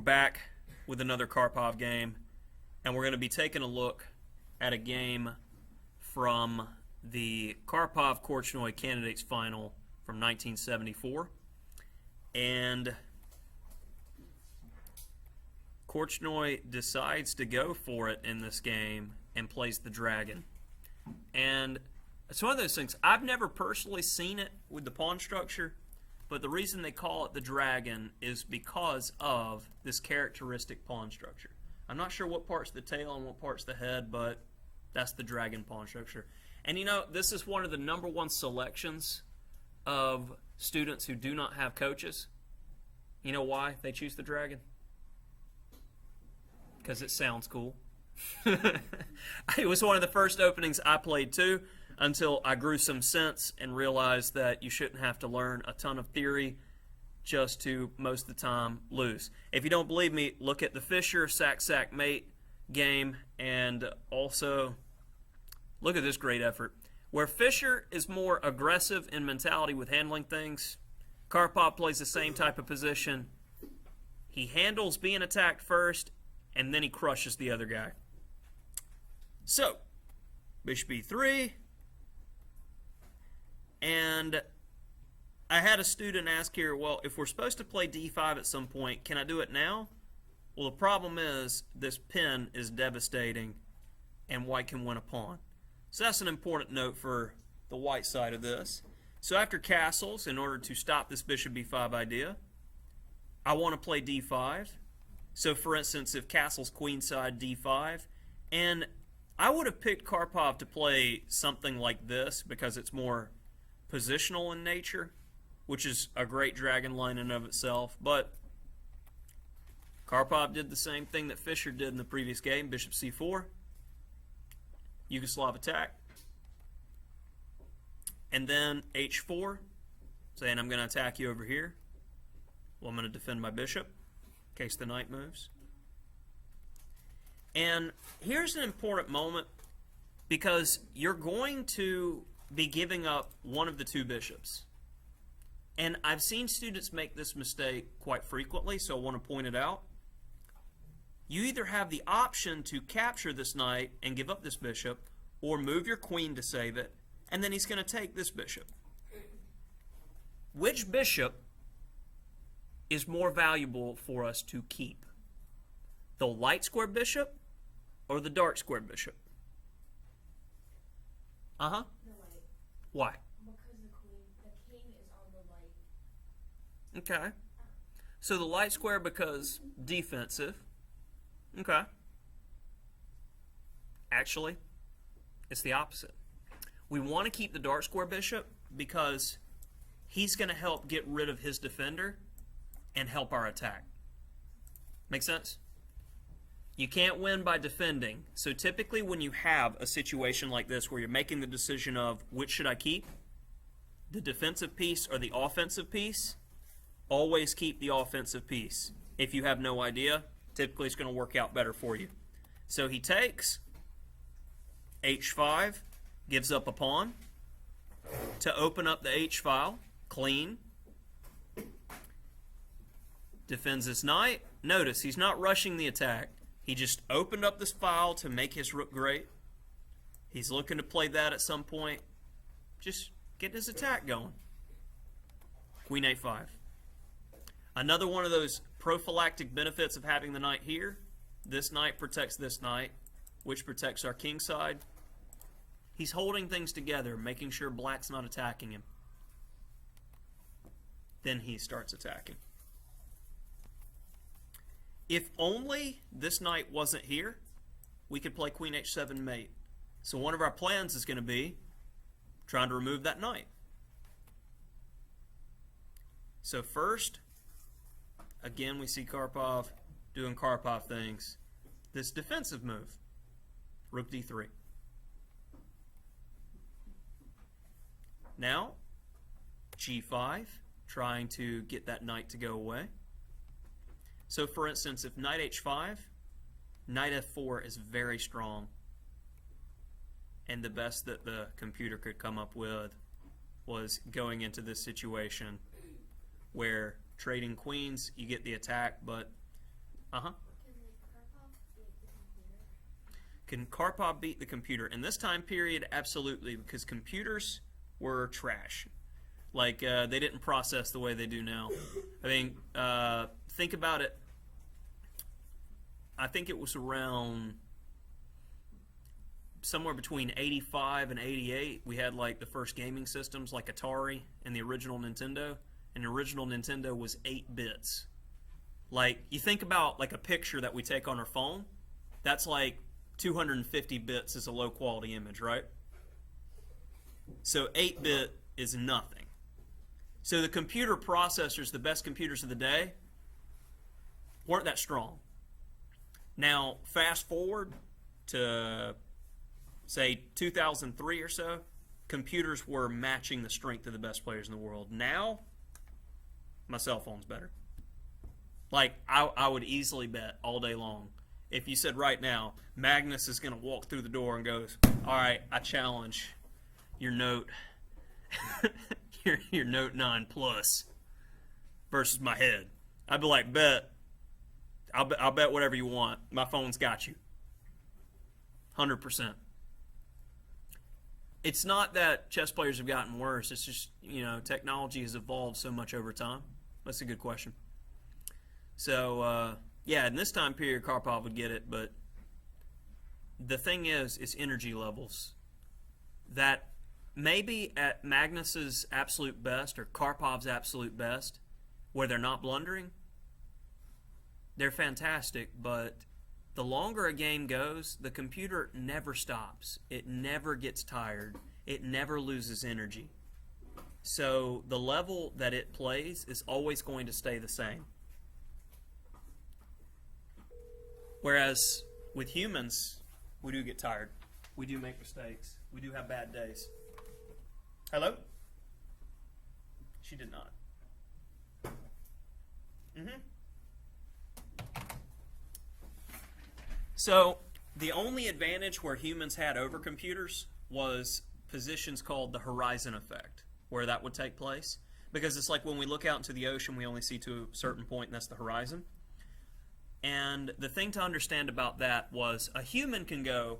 back with another Karpov game, and we're going to be taking a look at a game from the Karpov-Korchnoi Candidates Final from 1974. And Korchnoi decides to go for it in this game and plays the Dragon. And it's one of those things, I've never personally seen it with the pawn structure, but the reason they call it the Dragon is because of this characteristic pawn structure. I'm not sure what part's the tail and what part's the head, but that's the Dragon pawn structure. And you know, this is one of the #1 selections of students who do not have coaches. You know why they choose the Dragon? Because it sounds cool. It was one of the first openings I played too, until I grew some sense and realized that you shouldn't have to learn a ton of theory just to, most of the time, lose. If you don't believe me, look at the Fischer sack-sack-mate game, and also look at this great effort. Where Fischer is more aggressive in mentality with handling things, Karpov plays the same type of position. He handles being attacked first, and then he crushes the other guy. So, bishop e3. And I had a student ask here, well, if we're supposed to play d5 at some point, can I do it now? Well, the problem is this pin is devastating, and white can win a pawn. So that's an important note for the white side of this. So after castles, in order to stop this bishop b5 idea, I want to play d5. So for instance, if castle's queenside d5, and I would have picked Karpov to play something like this because it's more positional in nature, which is a great dragon line in and of itself, but Karpov did the same thing that Fischer did in the previous game, bishop c4, Yugoslav Attack, and then h4, saying I'm going to attack you over here. Well, I'm going to defend my bishop in case the knight moves. And here's an important moment, because you're going to be giving up one of the two bishops. And I've seen students make this mistake quite frequently, so I want to point it out. You either have the option to capture this knight and give up this bishop, or move your queen to save it, and then he's going to take this bishop. Which bishop is more valuable for us to keep? The light square bishop or the dark square bishop? Uh-huh. Why? Because the king is on the light. Okay. So the light square because defensive. Okay. Actually, it's the opposite. We want to keep the dark square bishop because he's going to help get rid of his defender and help our attack. Make sense? You can't win by defending. So typically when you have a situation like this where you're making the decision of which should I keep, the defensive piece or the offensive piece, always keep the offensive piece. If you have no idea, typically it's going to work out better for you. So he takes h5, gives up a pawn to open up the h file, clean, defends his knight. Notice he's not rushing the attack. He just opened up this file to make his rook great. He's looking to play that at some point. Just get his attack going. Queen a5. Another one of those prophylactic benefits of having the knight here. This knight protects this knight, which protects our king side. He's holding things together, making sure black's not attacking him. Then he starts attacking. If only this knight wasn't here, we could play queen h7 mate. So one of our plans is going to be trying to remove that knight. So first, again, we see Karpov doing Karpov things. This defensive move, rook d3. Now, g5, trying to get that knight to go away. So for instance, if knight h5, knight f4 is very strong. And the best that the computer could come up with was going into this situation where trading queens, you get the attack, but Uh-huh. Can Karpov beat the computer? Can Karpov beat the computer? In this time period, absolutely, because computers were trash. Like, they didn't process the way they do now. I mean, think about it. I think it was around somewhere between 85 and 88, we had like the first gaming systems like Atari and the original Nintendo. And the original Nintendo was 8 bits. Like, you think about like a picture that we take on our phone, that's like 250 bits is a low quality image, right? So 8-bit is nothing. So the computer processors, the best computers of the day, weren't that strong. Now, fast forward to, say, 2003 or so, computers were matching the strength of the best players in the world. Now, my cell phone's better. Like, I would easily bet all day long, if you said right now, Magnus is going to walk through the door and goes, all right, I challenge your Note, your Note 9 Plus versus my head. I'd be like, bet. I'll bet whatever you want. My phone's got you. 100%. It's not that chess players have gotten worse. It's just, technology has evolved so much over time. That's a good question. So, yeah, in this time period, Karpov would get it, but the thing is, it's energy levels. That maybe at Magnus's absolute best or Karpov's absolute best, where they're not blundering, they're fantastic, but the longer a game goes, the computer never stops. It never gets tired. It never loses energy. So the level that it plays is always going to stay the same. Whereas with humans, we do get tired. We do make mistakes. We do have bad days. Hello? She did not. So the only advantage where humans had over computers was positions called the horizon effect, where that would take place. Because it's like when we look out into the ocean, we only see to a certain point, and that's the horizon. And the thing to understand about that was a human can go,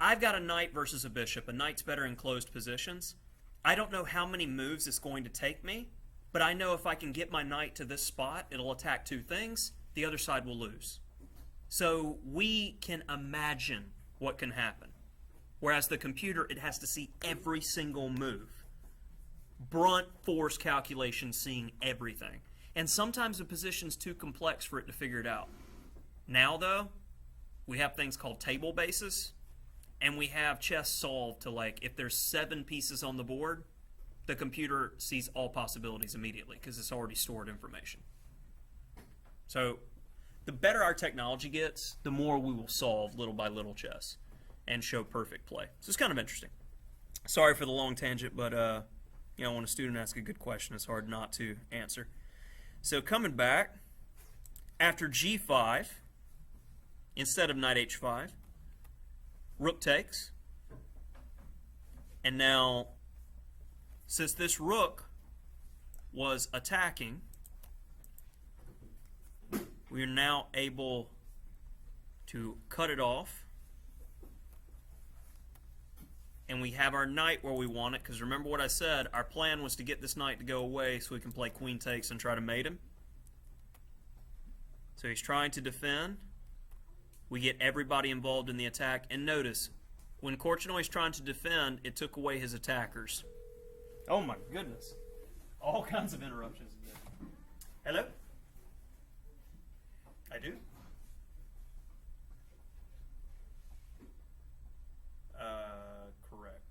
I've got a knight versus a bishop. A knight's better in closed positions. I don't know how many moves it's going to take me, but I know if I can get my knight to this spot, it'll attack 2 things. The other side will lose. So we can imagine what can happen. Whereas the computer, it has to see every single move. Brunt force calculation, seeing everything. And sometimes the position's too complex for it to figure it out. Now, though, we have things called table bases, and we have chess solved to, like, if there's 7 pieces on the board, the computer sees all possibilities immediately because it's already stored information. So the better our technology gets, the more we will solve little by little chess and show perfect play. So it's kind of interesting. Sorry for the long tangent, but when a student asks a good question, it's hard not to answer. So coming back, after g5, instead of knight h5, rook takes. And now, since this rook was attacking, we are now able to cut it off. And we have our knight where we want it, because remember what I said, our plan was to get this knight to go away so we can play queen takes and try to mate him. So he's trying to defend. We get everybody involved in the attack. And notice, when Korchnoi is trying to defend, it took away his attackers. Oh my goodness. All kinds of interruptions. Hello? I do? Correct.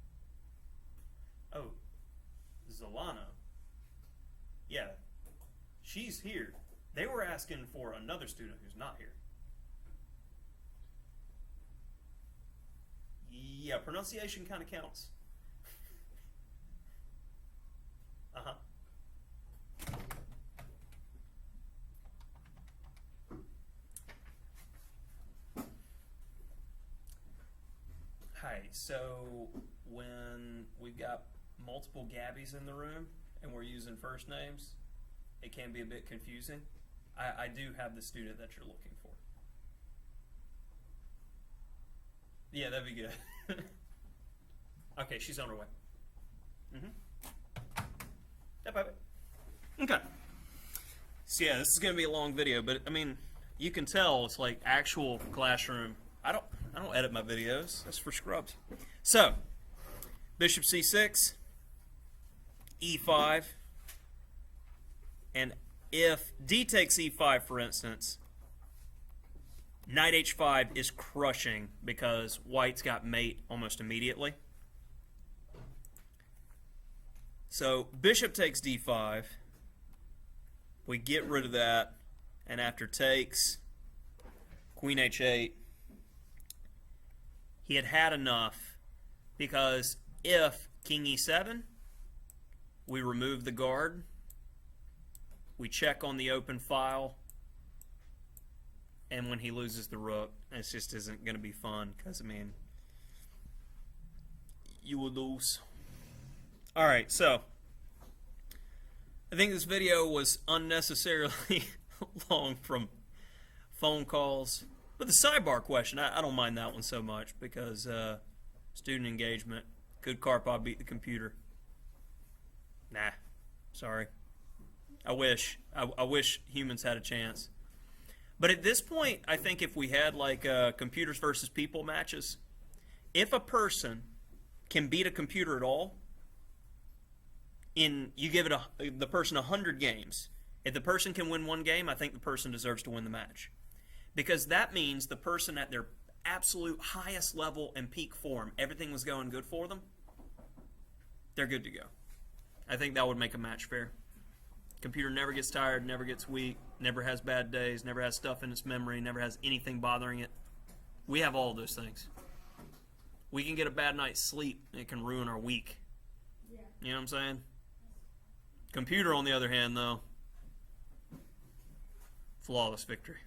Oh, Zolana. Yeah, she's here. They were asking for another student who's not here. Yeah, pronunciation kind of counts. Uh-huh. Hi, so when we've got multiple Gabbies in the room and we're using first names, it can be a bit confusing. I do have the student that you're looking for. Yeah, that'd be good. Okay, she's on her way. Okay. So yeah, this is gonna be a long video, but I mean, you can tell it's like actual classroom. I don't edit my videos. That's for scrubs. So, bishop c6, e5, and if d takes e5, for instance, knight h5 is crushing because white's got mate almost immediately. So bishop takes d5. We get rid of that, and after takes, queen h8. He had enough because if king e7, we remove the guard, we check on the open file, and when he loses the rook, it just isn't going to be fun because, I mean, you will lose. All right, so I think this video was unnecessarily long from phone calls. But the sidebar question, I don't mind that one so much because student engagement. Could Karpov beat the computer? Nah, sorry. I wish. I wish humans had a chance. But at this point, I think if we had like computers versus people matches, if a person can beat a computer at all, you give the person 100 games. If the person can win one game, I think the person deserves to win the match. Because that means the person at their absolute highest level and peak form, everything was going good for them, they're good to go. I think that would make a match fair. Computer never gets tired, never gets weak, never has bad days, never has stuff in its memory, never has anything bothering it. We have all those things. We can get a bad night's sleep, and it can ruin our week. Yeah. You know what I'm saying? Computer, on the other hand, though, flawless victory.